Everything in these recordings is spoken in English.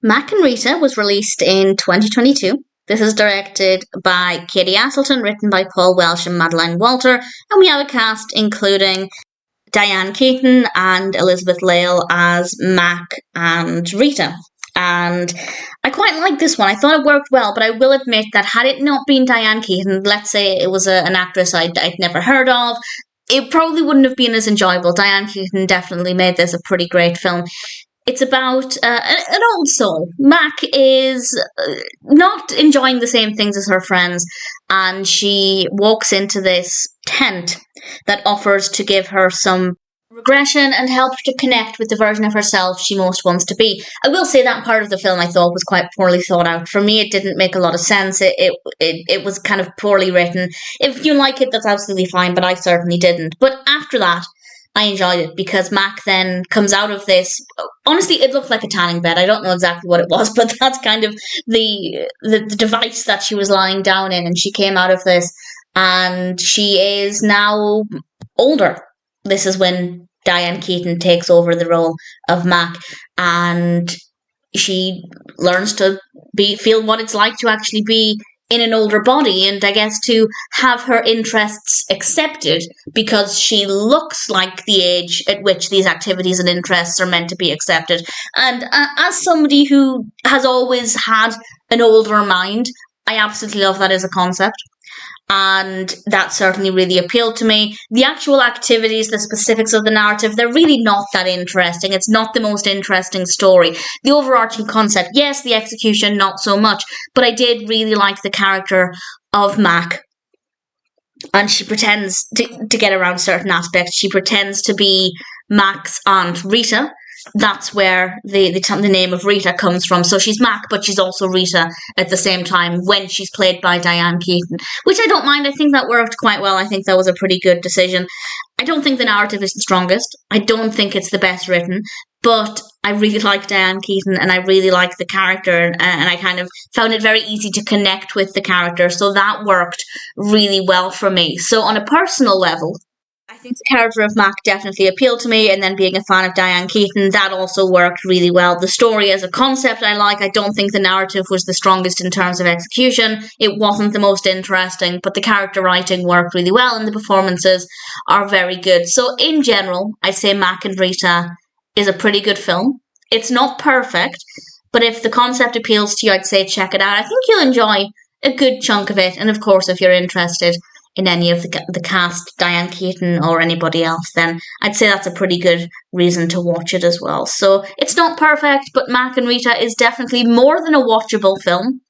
Mack Rita was released in 2022. This is directed by Katie Aselton, written by Paul Welsh and Madeleine Walter, and we have a cast including Diane Keaton and Elizabeth Lail as Mack and Rita. And I quite like this one. I thought it worked well, but I will admit that had it not been Diane Keaton, let's say it was an actress I'd never heard of, it probably wouldn't have been as enjoyable. Diane Keaton definitely made this a pretty great film. It's about an old soul. Mack is not enjoying the same things as her friends, and she walks into this tent that offers to give her some regression and help to connect with the version of herself she most wants to be. I will say that part of the film I thought was quite poorly thought out. For me, it didn't make a lot of sense. It was kind of poorly written. If you like it, that's absolutely fine, but I certainly didn't. But after that, I enjoyed it because Mack then comes out of this. Honestly, it looked like a tanning bed. I don't know exactly what it was, but that's kind of the device that she was lying down in, and she came out of this, and she is now older. This is when Diane Keaton takes over the role of Mack, and she learns to feel what it's like to actually be in an older body, and I guess to have her interests accepted because she looks like the age at which these activities and interests are meant to be accepted. And as somebody who has always had an older mind, I absolutely love that as a concept. And that certainly really appealed to me. The actual activities, the specifics of the narrative, they're really not that interesting. It's not the most interesting story. The overarching concept, yes, the execution, not so much. But I did really like the character of Mack. And she pretends to get around certain aspects. She pretends to be Mack's aunt Rita. That's where the name of Rita comes from. So she's Mack, but she's also Rita at the same time when she's played by Diane Keaton, which I don't mind. I think that worked quite well. I think that was a pretty good decision. I don't think the narrative is the strongest. I don't think it's the best written, but I really like Diane Keaton and I really like the character, and I kind of found it very easy to connect with the character. So that worked really well for me. So on a personal level, I think the character of Mack definitely appealed to me, and then being a fan of Diane Keaton, that also worked really well. The story as a concept I like. I don't think the narrative was the strongest in terms of execution. It wasn't the most interesting, but the character writing worked really well, and the performances are very good. So in general, I'd say Mack and Rita is a pretty good film. It's not perfect, but if the concept appeals to you, I'd say check it out. I think you'll enjoy a good chunk of it, and of course, if you're interested in any of the cast, Diane Keaton or anybody else, then I'd say that's a pretty good reason to watch it as well. So it's not perfect, but Mack and Rita is definitely more than a watchable film.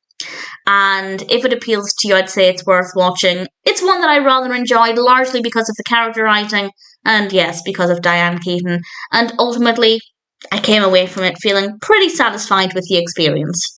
And if it appeals to you, I'd say it's worth watching. It's one that I rather enjoyed, largely because of the character writing, and yes, because of Diane Keaton. And ultimately, I came away from it feeling pretty satisfied with the experience.